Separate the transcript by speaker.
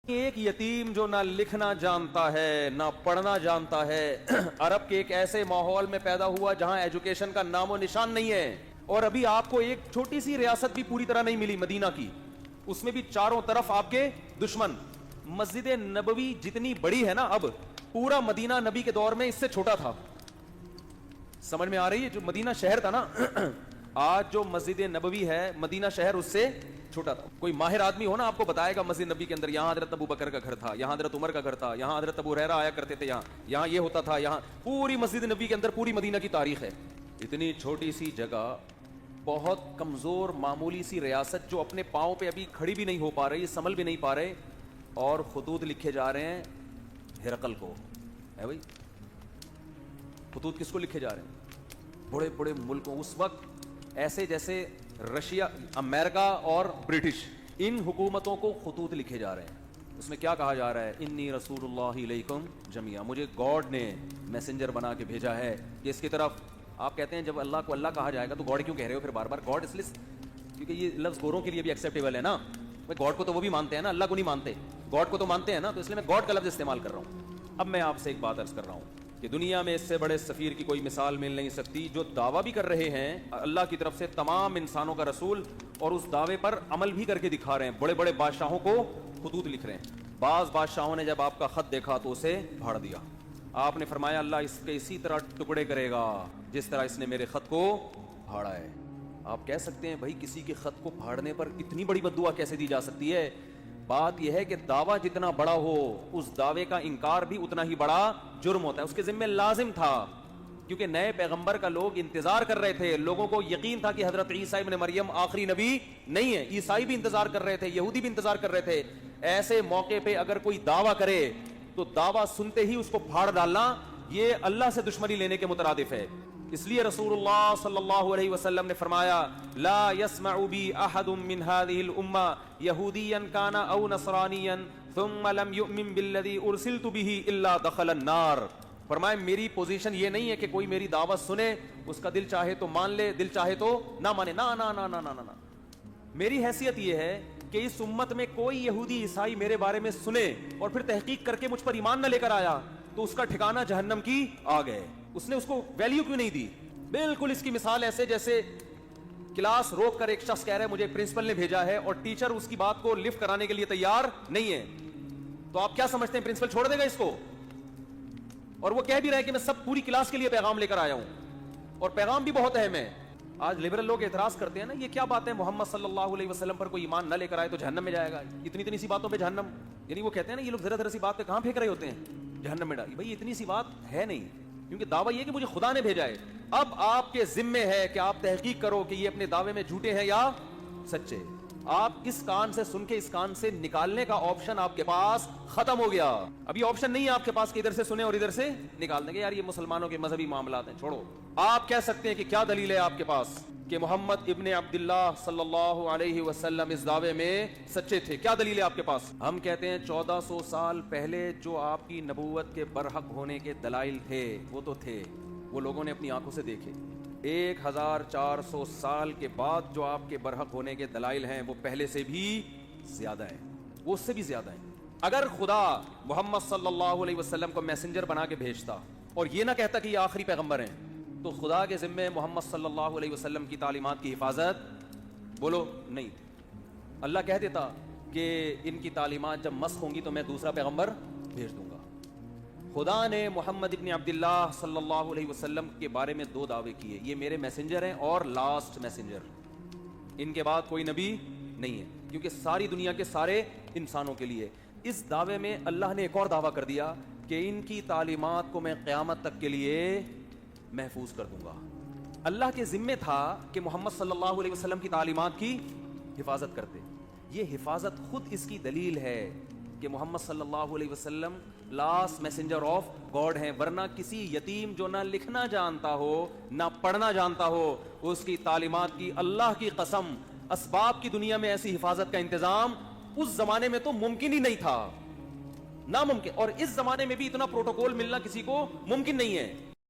Speaker 1: ایک یتیم جو نہ لکھنا جانتا ہے نہ پڑھنا جانتا ہے، عرب کے ایک ایسے ماحول میں پیدا ہوا جہاں ایجوکیشن کا نام و نشان نہیں ہے، اور ابھی آپ کو ایک چھوٹی سی ریاست بھی پوری طرح نہیں ملی مدینہ کی، اس میں بھی چاروں طرف آپ کے دشمن۔ مسجد نبوی جتنی بڑی ہے نا، اب پورا مدینہ نبی کے دور میں اس سے چھوٹا تھا۔ سمجھ میں آ رہی ہے؟ جو مدینہ شہر تھا نا، آج جو مسجد نبوی ہے مدینہ شہر اس سے چھوٹا تھا۔ کوئی ماہر آدمی ہو نا، آپ کو بتائے گا مسجد نبی کے اندر یہاں حضرت ابو بکر کا گھر تھا، یہاں حضرت عمر کا گھر تھا، یہاں حضرت ابو ہریرہ آیا کرتے تھے، یہاں یہ ہوتا تھا، یہاں پوری مسجد نبی کے اندر پوری مدینہ کی تاریخ ہے۔ اتنی چھوٹی سی جگہ، بہت کمزور معمولی سی ریاست جو اپنے پاؤں پہ ابھی کھڑی بھی نہیں ہو پا رہی، سنبھل بھی نہیں پا رہے، اور خطوط لکھے جا رہے ہیں ہرقل کو۔ ہے بھائی، خطوط کس کو لکھے جا رہے ہیں؟ بڑے بڑے ملکوں، اس وقت ایسے جیسے رشیا، امریکہ اور برٹش، ان حکومتوں کو خطوط لکھے جا رہے ہیں۔ اس میں کیا کہا جا رہا ہے؟ انی رسول اللہ علیکم جمیعا، مجھے گاڈ نے میسنجر بنا کے بھیجا ہے کہ اس کی طرف۔ آپ کہتے ہیں جب اللہ کو اللہ کہا جائے گا تو گاڈ کیوں کہہ رہے ہو پھر بار بار گاڈ؟ اس لیے کیونکہ یہ لفظ گوروں کے لیے بھی ایکسیپٹیبل ہے نا، گاڈ کو تو وہ بھی مانتے ہیں نا، اللہ کو نہیں مانتے، گاڈ کو تو مانتے ہیں نا، تو اس لیے میں گاڈ کا لفظ استعمال کر رہا ہوں۔ اب میں آپ سے ایک بات عرض کر رہا ہوں کہ دنیا میں اس سے بڑے سفیر کی کوئی مثال مل نہیں سکتی، جو دعویٰ بھی کر رہے ہیں اللہ کی طرف سے تمام انسانوں کا رسول، اور اس دعوے پر عمل بھی کر کے دکھا رہے ہیں۔ بڑے بڑے بادشاہوں کو خطوط لکھ رہے ہیں۔ بعض بادشاہوں نے جب آپ کا خط دیکھا تو اسے پھاڑ دیا۔ آپ نے فرمایا اللہ اس کے اسی طرح ٹکڑے کرے گا جس طرح اس نے میرے خط کو پھاڑا ہے۔ آپ کہہ سکتے ہیں بھائی کسی کے خط کو پھاڑنے پر اتنی بڑی بد دعا کیسے دی جا سکتی ہے؟ بات یہ ہے کہ دعویٰ جتنا بڑا ہو، اس دعوے کا انکار بھی اتنا ہی بڑا جرم ہوتا ہے۔ اس کے ذمہ لازم تھا، کیونکہ نئے پیغمبر کا لوگ انتظار کر رہے تھے، لوگوں کو یقین تھا کہ حضرت عیسیٰ ابن مریم آخری نبی نہیں ہے۔ عیسائی بھی انتظار کر رہے تھے، یہودی بھی انتظار کر رہے تھے۔ ایسے موقع پہ اگر کوئی دعویٰ کرے تو دعویٰ سنتے ہی اس کو پھاڑ ڈالنا، یہ اللہ سے دشمنی لینے کے مترادف ہے۔ اس لیے رسول اللہ صلی اللہ علیہ وسلم نے فرمایا لا يسمع بی احد من هذه الامہ یہودیا کان او نصرانیا ثم لم یؤمن بالذی ارسلت به الا دخل النار۔ فرمایا میری پوزیشن یہ نہیں ہے کہ کوئی میری دعوت سنے، اس کا دل چاہے تو مان لے، دل چاہے تو نہ مانے، نہ نہ نہ نہ نہ نہ۔ میری حیثیت یہ ہے کہ اس امت میں کوئی یہودی عیسائی میرے بارے میں سنے اور پھر تحقیق کر کے مجھ پر ایمان نہ لے کر آیا تو اس کا ٹھکانہ جہنم کی آگ ہے۔ اس نے اس کو ویلیو کیوں نہیں دی؟ بالکل اس کی مثال ایسے جیسے کلاس روک کر ایک شخص کہہ رہا ہے مجھے پرنسپل نے بھیجا ہے، اور ٹیچر اس کی بات کو لفٹ کرانے کے لیے تیار نہیں ہے، تو آپ کیا سمجھتے ہیں پرنسپل چھوڑ دے گا اس کو؟ اور وہ کہہ بھی رہا ہے کہ میں سب پوری کلاس کے لیے پیغام لے کر آیا ہوں، اور پیغام بھی بہت اہم ہے۔ آج لبرل لوگ اعتراض کرتے ہیں نا، یہ کیا بات ہے محمد صلی اللہ علیہ وسلم پر کوئی ایمان نہ لے کر آئے تو جہنم میں جائے گا، اتنی سی باتوں پہ جہنم، یعنی وہ کہتے ہیں نا یہ لوگ ذرا سی بات پہ کہاں پھینک رہے ہوتے ہیں جہنم میں ڈال۔ بھائی اتنی سی بات ہے نہیں، کیونکہ دعویٰ یہ کہ مجھے خدا نے بھیجا ہے۔ اب آپ کے ذمے ہے کہ آپ تحقیق کرو کہ یہ اپنے دعوے میں جھوٹے ہیں یا سچے۔ آپ اس کان سے سن کے اس کان سے نکالنے کا آپشن آپ کے پاس ختم ہو گیا۔ ابھی آپشن نہیں ہے آپ کے پاس کہ ادھر سے سنیں اور ادھر سے نکال دیں گے، یار یہ مسلمانوں کے مذہبی معاملات ہیں، چھوڑو۔ آپ کہہ سکتے ہیں کہ کیا دلیل ہے آپ کے پاس کہ محمد ابن عبداللہ صلی اللہ علیہ وسلم اس دعوے میں سچے تھے؟ کیا دلیل ہے آپ کے پاس؟ ہم کہتے ہیں 1400 سال پہلے جو آپ کی نبوت کے برحق ہونے کے دلائل تھے وہ تو تھے، وہ لوگوں نے اپنی آنکھوں سے دیکھے۔ 1400 سال کے بعد جو آپ کے برحق ہونے کے دلائل ہیں وہ پہلے سے بھی زیادہ ہیں، وہ اس سے بھی زیادہ ہیں۔ اگر خدا محمد صلی اللہ علیہ وسلم کو میسنجر بنا کے بھیجتا اور یہ نہ کہتا کہ یہ آخری پیغمبر ہیں، تو خدا کے ذمے محمد صلی اللہ علیہ وسلم کی تعلیمات کی حفاظت بولو نہیں تھی۔ اللہ کہہ دیتا کہ ان کی تعلیمات جب مسخ ہوں گی تو میں دوسرا پیغمبر بھیج دوں گا۔ خدا نے محمد ابن عبداللہ صلی اللہ علیہ وسلم کے بارے میں 2 دعوے کیے، یہ میرے میسنجر ہیں اور لاسٹ میسنجر، ان کے بعد کوئی نبی نہیں ہے، کیونکہ ساری دنیا کے سارے انسانوں کے لیے۔ اس دعوے میں اللہ نے ایک اور دعویٰ کر دیا کہ ان کی تعلیمات کو میں قیامت تک کے لیے محفوظ کر دوں گا۔ اللہ کے ذمے تھا کہ محمد صلی اللہ علیہ وسلم کی تعلیمات کی حفاظت کرتے۔ یہ حفاظت خود اس کی دلیل ہے کہ محمد صلی اللہ علیہ وسلم لاسٹ میسنجر آف گاڈ ہیں، ورنہ کسی یتیم جو نہ لکھنا جانتا ہو نہ پڑھنا جانتا ہو، اس کی تعلیمات کی اللہ کی قسم اسباب کی دنیا میں ایسی حفاظت کا انتظام اس زمانے میں تو ممکن ہی نہیں تھا، ناممکن، اور اس زمانے میں بھی اتنا پروٹوکول ملنا کسی کو ممکن نہیں ہے۔